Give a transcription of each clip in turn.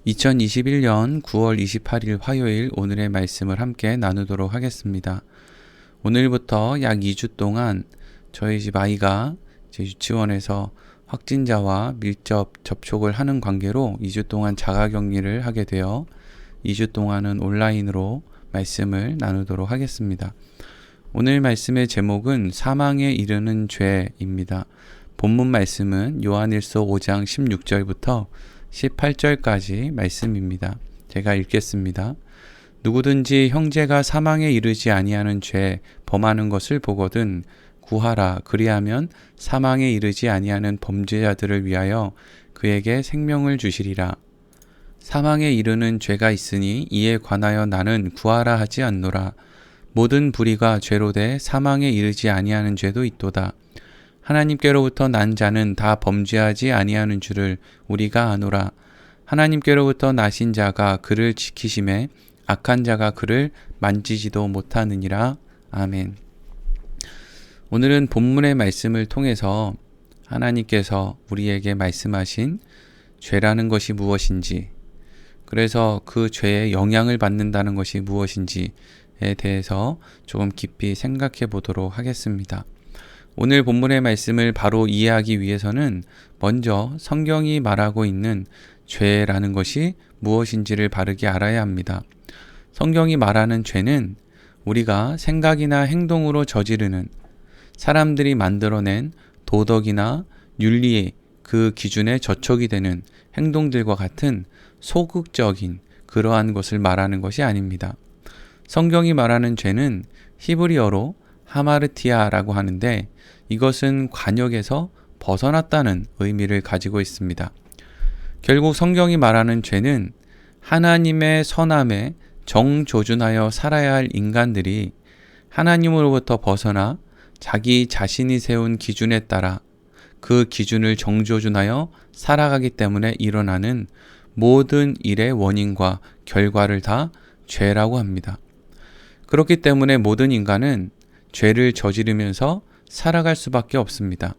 2021년 9월 28일 화요일 오늘의 말씀을 함께 나누도록 하겠습니다. 오늘부터 약 2주 동안 저희 집 아이가 유치원에서 확진자와 밀접 접촉을 하는 관계로 2주 동안 자가격리를 하게 되어 2주 동안은 온라인으로 말씀을 나누도록 하겠습니다. 오늘 말씀의 제목은 사망에 이르는 죄입니다. 본문 말씀은 요한일서 5장 16절부터 18절까지 말씀입니다. 제가 읽겠습니다. 누구든지 형제가 사망에 이르지 아니하는 죄 범하는 것을 보거든 구하라. 그리하면 사망에 이르지 아니하는 범죄자들을 위하여 그에게 생명을 주시리라. 사망에 이르는 죄가 있으니 이에 관하여 나는 구하라 하지 않노라. 모든 불의가 죄로 돼 사망에 이르지 아니하는 죄도 있도다. 하나님께로부터 난 자는 다 범죄하지 아니하는 줄을 우리가 아노라. 하나님께로부터 나신 자가 그를 지키심에 악한 자가 그를 만지지도 못하느니라. 아멘. 오늘은 본문의 말씀을 통해서 하나님께서 우리에게 말씀하신 죄라는 것이 무엇인지, 그래서 그 죄에 영향을 받는다는 것이 무엇인지에 대해서 조금 깊이 생각해 보도록 하겠습니다. 오늘 본문의 말씀을 바로 이해하기 위해서는 먼저 성경이 말하고 있는 죄라는 것이 무엇인지를 바르게 알아야 합니다. 성경이 말하는 죄는 우리가 생각이나 행동으로 저지르는 사람들이 만들어낸 도덕이나 윤리의 그 기준에 저촉이 되는 행동들과 같은 소극적인 그러한 것을 말하는 것이 아닙니다. 성경이 말하는 죄는 히브리어로 하마르티아라고 하는데 이것은 관역에서 벗어났다는 의미를 가지고 있습니다. 결국 성경이 말하는 죄는 하나님의 선함에 정조준하여 살아야 할 인간들이 하나님으로부터 벗어나 자기 자신이 세운 기준에 따라 그 기준을 정조준하여 살아가기 때문에 일어나는 모든 일의 원인과 결과를 다 죄라고 합니다. 그렇기 때문에 모든 인간은 죄를 저지르면서 살아갈 수밖에 없습니다.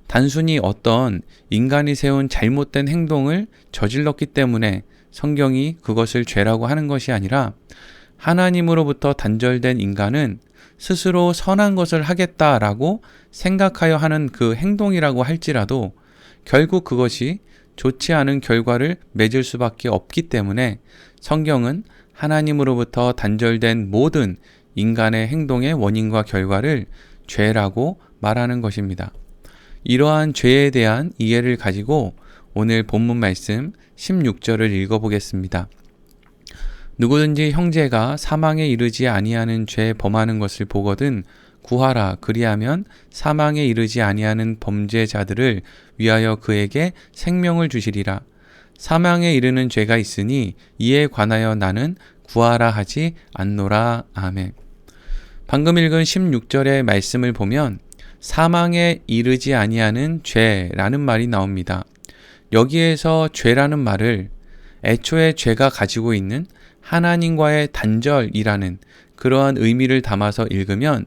단순히 어떤 인간이 세운 잘못된 행동을 저질렀기 때문에 성경이 그것을 죄라고 하는 것이 아니라 하나님으로부터 단절된 인간은 스스로 선한 것을 하겠다라고 생각하여 하는 그 행동이라고 할지라도 결국 그것이 좋지 않은 결과를 맺을 수밖에 없기 때문에 성경은 하나님으로부터 단절된 모든 인간의 행동의 원인과 결과를 죄라고 말하는 것입니다. 이러한 죄에 대한 이해를 가지고 오늘 본문 말씀 16절을 읽어보겠습니다. 누구든지 형제가 사망에 이르지 아니하는 죄 범하는 것을 보거든 구하라. 그리하면 사망에 이르지 아니하는 범죄자들을 위하여 그에게 생명을 주시리라. 사망에 이르는 죄가 있으니 이에 관하여 나는 구하라 하지 않노라. 아멘. 방금 읽은 16절의 말씀을 보면 사망에 이르지 아니하는 죄라는 말이 나옵니다. 여기에서 죄라는 말을 애초에 죄가 가지고 있는 하나님과의 단절이라는 그러한 의미를 담아서 읽으면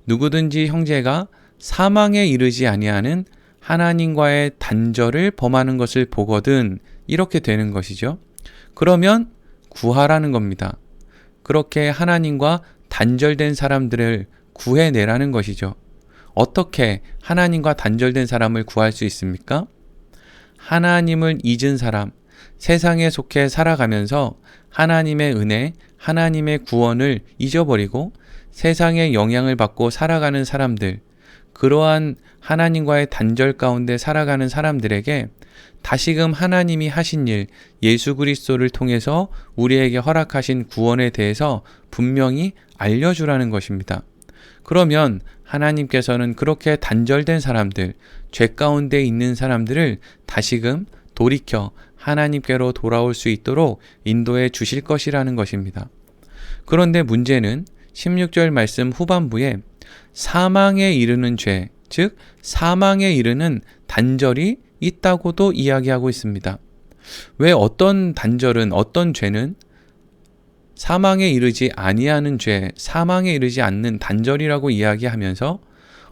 누구든지 형제가 사망에 이르지 아니하는 하나님과의 단절을 범하는 것을 보거든 이렇게 되는 것이죠. 그러면 구하라는 겁니다. 그렇게 하나님과 단절된 사람들을 구해내라는 것이죠. 어떻게 하나님과 단절된 사람을 구할 수 있습니까? 하나님을 잊은 사람, 세상에 속해 살아가면서 하나님의 은혜, 하나님의 구원을 잊어버리고 세상의 영향을 받고 살아가는 사람들, 그러한 하나님과의 단절 가운데 살아가는 사람들에게 다시금 하나님이 하신 일, 예수 그리스도를 통해서 우리에게 허락하신 구원에 대해서 분명히 알려주라는 것입니다. 그러면 하나님께서는 그렇게 단절된 사람들, 죄 가운데 있는 사람들을 다시금 돌이켜 하나님께로 돌아올 수 있도록 인도해 주실 것이라는 것입니다. 그런데 문제는 16절 말씀 후반부에 사망에 이르는 죄, 즉 사망에 이르는 단절이 있다고도 이야기하고 있습니다. 왜 어떤 단절은, 어떤 죄는 사망에 이르지 아니하는 죄, 사망에 이르지 않는 단절이라고 이야기하면서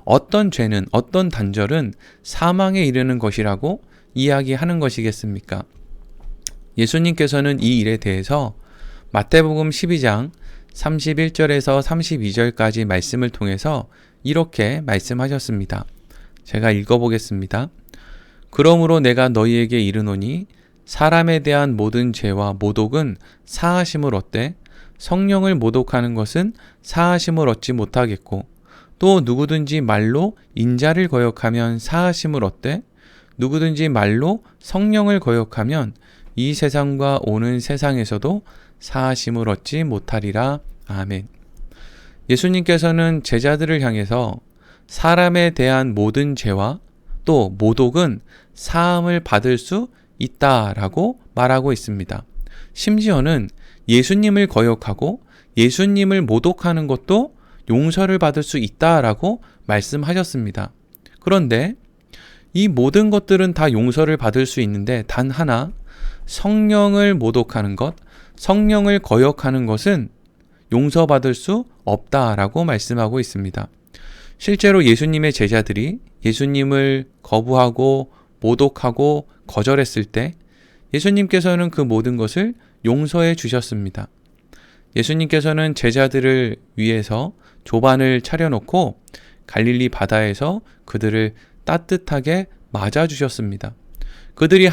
어떤 죄는, 어떤 단절은 사망에 이르는 것이라고 이야기하는 것이겠습니까? 예수님께서는 이 일에 대해서 마태복음 12장 31절에서 32절까지 말씀을 통해서 이렇게 말씀하셨습니다. 제가 읽어보겠습니다. 그러므로 내가 너희에게 이르노니 사람에 대한 모든 죄와 모독은 사하심을 얻되 성령을 모독하는 것은 사하심을 얻지 못하겠고 또 누구든지 말로 인자를 거역하면 사하심을 얻되 누구든지 말로 성령을 거역하면 이 세상과 오는 세상에서도 사하심을 얻지 못하리라. 아멘. 예수님께서는 제자들을 향해서 사람에 대한 모든 죄와 또 모독은 사함을 받을 수 있다라고 말하고 있습니다. 심지어는 예수님을 거역하고 예수님을 모독하는 것도 용서를 받을 수 있다라고 말씀하셨습니다. 그런데 이 모든 것들은 다 용서를 받을 수 있는데 단 하나 성령을 모독하는 것, 성령을 거역하는 것은 용서받을 수 없다라고 말씀하고 있습니다. 실제로 예수님의 제자들이 예수님을 거부하고 모독하고 거절했을 때 예수님께서는 그 모든 것을 용서해 주셨습니다. 예수님께서는 제자들을 위해서 조반을 차려놓고 갈릴리 바다에서 그들을 따뜻하게 맞아주셨습니다. 그들이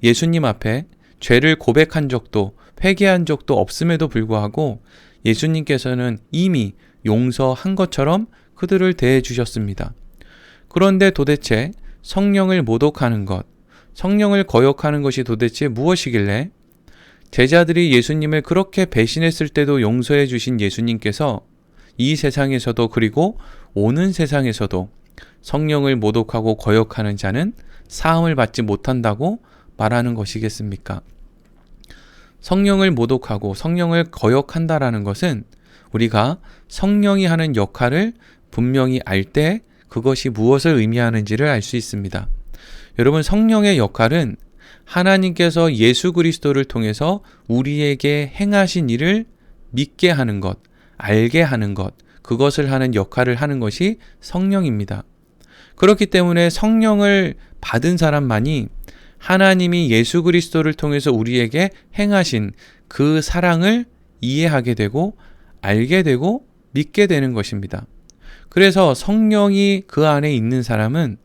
예수님 앞에 죄를 고백한 적도 회개한 적도 없음에도 불구하고 예수님께서는 이미 용서한 것처럼 그들을 대해 주셨습니다. 그런데 도대체 성령을 모독하는 것, 성령을 거역하는 것이 도대체 무엇이길래 제자들이 예수님을 그렇게 배신했을 때도 용서해 주신 예수님께서 이 세상에서도 그리고 오는 세상에서도 성령을 모독하고 거역하는 자는 사함을 받지 못한다고 말하는 것이겠습니까? 성령을 모독하고 성령을 거역한다라는 것은 우리가 성령이 하는 역할을 분명히 알 때 그것이 무엇을 의미하는지를 알 수 있습니다. 여러분, 성령의 역할은 하나님께서 예수 그리스도를 통해서 우리에게 행하신 일을 믿게 하는 것, 알게 하는 것, 그것을 하는 역할을 하는 것이 성령입니다. 그렇기 때문에 성령을 받은 사람만이 하나님이 예수 그리스도를 통해서 우리에게 행하신 그 사랑을 이해하게 되고 알게 되고 믿게 되는 것입니다. 그래서 성령이 그 안에 있는 사람은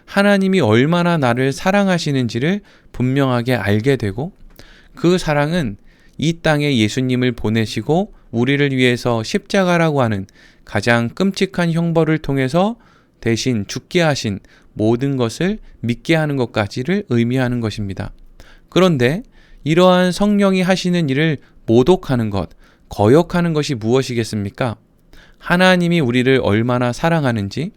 하나님이 얼마나 나를 사랑하시는지를 분명하게 알게 되고 그 사랑은 이 땅에 예수님을 보내시고 우리를 위해서 십자가라고 하는 가장 끔찍한 형벌을 통해서 대신 죽게 하신 모든 것을 믿게 하는 것까지를 의미하는 것입니다. 그런데 이러한 성령이 하시는 일을 모독하는 것, 거역하는 것이 무엇이겠습니까? 하나님이 우리를 얼마나 사랑하는지,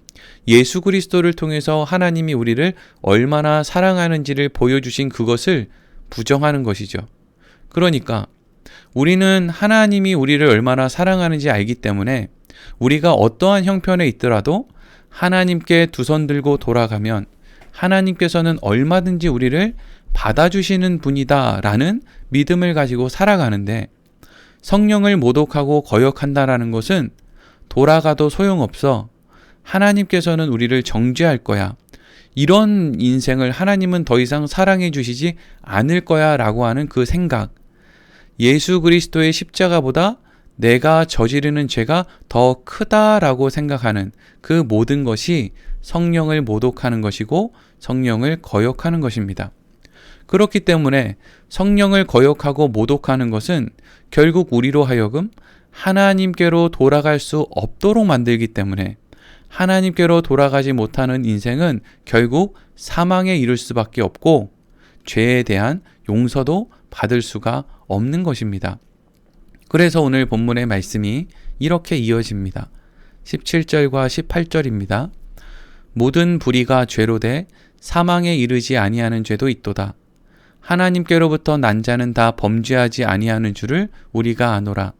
예수 그리스도를 통해서 하나님이 우리를 얼마나 사랑하는지를 보여주신 그것을 부정하는 것이죠. 그러니까 우리는 하나님이 우리를 얼마나 사랑하는지 알기 때문에 우리가 어떠한 형편에 있더라도 하나님께 두 손 들고 돌아가면 하나님께서는 얼마든지 우리를 받아주시는 분이다라는 믿음을 가지고 살아가는데 성령을 모독하고 거역한다라는 것은 돌아가도 소용없어. 하나님께서는 우리를 정죄할 거야. 이런 인생을 하나님은 더 이상 사랑해 주시지 않을 거야 라고 하는 그 생각. 예수 그리스도의 십자가보다 내가 저지르는 죄가 더 크다라고 생각하는 그 모든 것이 성령을 모독하는 것이고 성령을 거역하는 것입니다. 그렇기 때문에 성령을 거역하고 모독하는 것은 결국 우리로 하여금 하나님께로 돌아갈 수 없도록 만들기 때문에 하나님께로 돌아가지 못하는 인생은 결국 사망에 이를 수밖에 없고 죄에 대한 용서도 받을 수가 없는 것입니다. 그래서 오늘 본문의 말씀이 이렇게 이어집니다. 17절과 18절입니다. 모든 불의가 죄로 돼 사망에 이르지 아니하는 죄도 있도다. 하나님께로부터 난 자는 다 범죄하지 아니하는 줄을 우리가 아노라.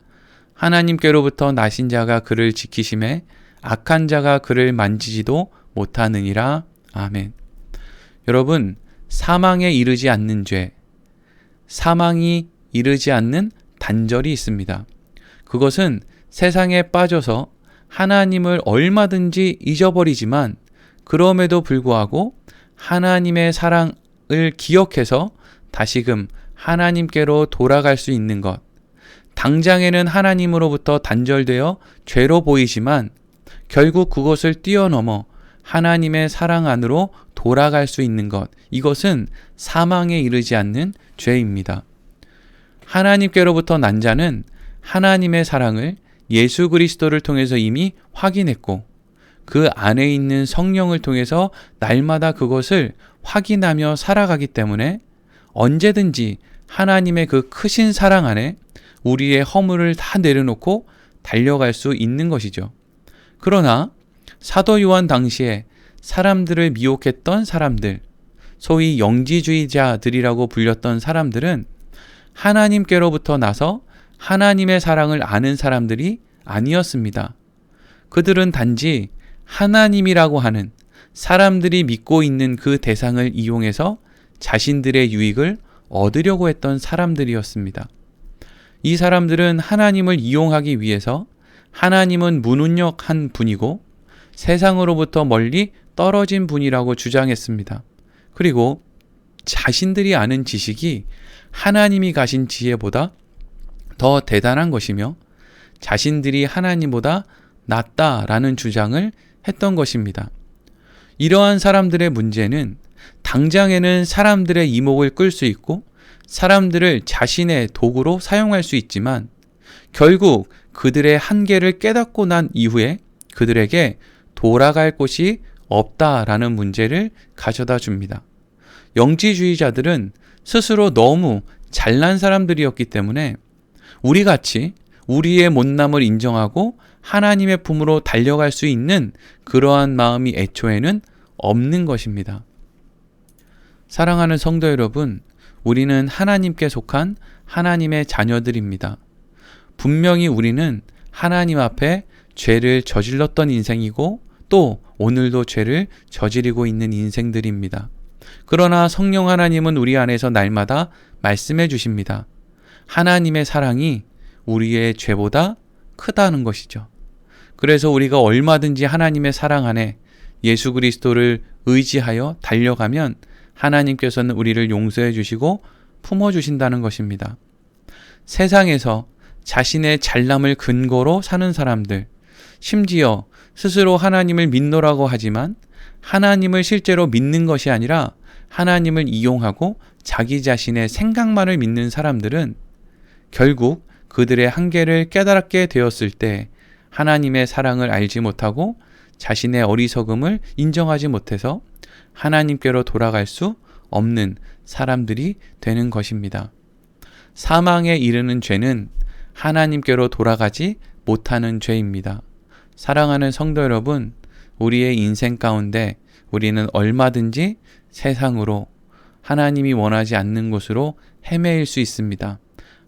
하나님께로부터 나신 자가 그를 지키심에 악한 자가 그를 만지지도 못하느니라. 아멘. 여러분, 사망에 이르지 않는 죄, 사망이 이르지 않는 단절이 있습니다. 그것은 세상에 빠져서 하나님을 얼마든지 잊어버리지만 그럼에도 불구하고 하나님의 사랑을 기억해서 다시금 하나님께로 돌아갈 수 있는 것, 당장에는 하나님으로부터 단절되어 죄로 보이지만 결국 그것을 뛰어넘어 하나님의 사랑 안으로 돌아갈 수 있는 것, 이것은 사망에 이르지 않는 죄입니다. 하나님께로부터 난 자는 하나님의 사랑을 예수 그리스도를 통해서 이미 확인했고 그 안에 있는 성령을 통해서 날마다 그것을 확인하며 살아가기 때문에 언제든지 하나님의 그 크신 사랑 안에 우리의 허물을 다 내려놓고 달려갈 수 있는 것이죠. 그러나 사도 요한 당시에 사람들을 미혹했던 사람들, 소위 영지주의자들이라고 불렸던 사람들은 하나님께로부터 나서 하나님의 사랑을 아는 사람들이 아니었습니다. 그들은 단지 하나님이라고 하는 사람들이 믿고 있는 그 대상을 이용해서 자신들의 유익을 얻으려고 했던 사람들이었습니다. 이 사람들은 하나님을 이용하기 위해서 하나님은 무능력한 분이고 세상으로부터 멀리 떨어진 분이라고 주장했습니다. 그리고 자신들이 아는 지식이 하나님이 가신 지혜보다 더 대단한 것이며 자신들이 하나님보다 낫다라는 주장을 했던 것입니다. 이러한 사람들의 문제는 당장에는 사람들의 이목을 끌 수 있고 사람들을 자신의 도구로 사용할 수 있지만 결국 그들의 한계를 깨닫고 난 이후에 그들에게 돌아갈 곳이 없다라는 문제를 가져다 줍니다. 영지주의자들은 스스로 너무 잘난 사람들이었기 때문에 우리같이 우리의 못남을 인정하고 하나님의 품으로 달려갈 수 있는 그러한 마음이 애초에는 없는 것입니다. 사랑하는 성도 여러분, 우리는 하나님께 속한 하나님의 자녀들입니다. 분명히 우리는 하나님 앞에 죄를 저질렀던 인생이고 또 오늘도 죄를 저지르고 있는 인생들입니다. 그러나 성령 하나님은 우리 안에서 날마다 말씀해 주십니다. 하나님의 사랑이 우리의 죄보다 크다는 것이죠. 그래서 우리가 얼마든지 하나님의 사랑 안에 예수 그리스도를 의지하여 달려가면 하나님께서는 우리를 용서해 주시고 품어 주신다는 것입니다. 세상에서 자신의 잘남을 근거로 사는 사람들, 심지어 스스로 하나님을 믿노라고 하지만 하나님을 실제로 믿는 것이 아니라 하나님을 이용하고 자기 자신의 생각만을 믿는 사람들은 결국 그들의 한계를 깨달게 되었을 때 하나님의 사랑을 알지 못하고 자신의 어리석음을 인정하지 못해서 하나님께로 돌아갈 수 없는 사람들이 되는 것입니다. 사망에 이르는 죄는 하나님께로 돌아가지 못하는 죄입니다. 사랑하는 성도 여러분, 우리의 인생 가운데 우리는 얼마든지 세상으로 하나님이 원하지 않는 곳으로 헤매일 수 있습니다.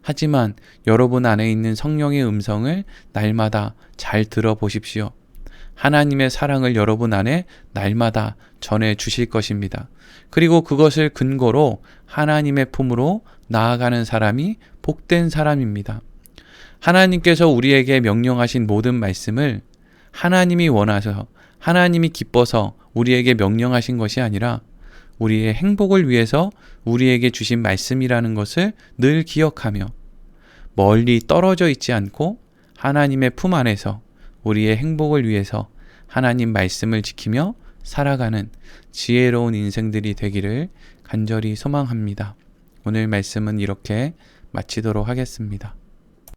하지만 여러분 안에 있는 성령의 음성을 날마다 잘 들어보십시오. 하나님의 사랑을 여러분 안에 날마다 전해 주실 것입니다. 그리고 그것을 근거로 하나님의 품으로 나아가는 사람이 복된 사람입니다. 하나님께서 우리에게 명령하신 모든 말씀을 하나님이 원하셔서 하나님이 기뻐서 우리에게 명령하신 것이 아니라 우리의 행복을 위해서 우리에게 주신 말씀이라는 것을 늘 기억하며 멀리 떨어져 있지 않고 하나님의 품 안에서 우리의 행복을 위해서 하나님 말씀을 지키며 살아가는 지혜로운 인생들이 되기를 간절히 소망합니다. 오늘 말씀은 이렇게 마치도록 하겠습니다.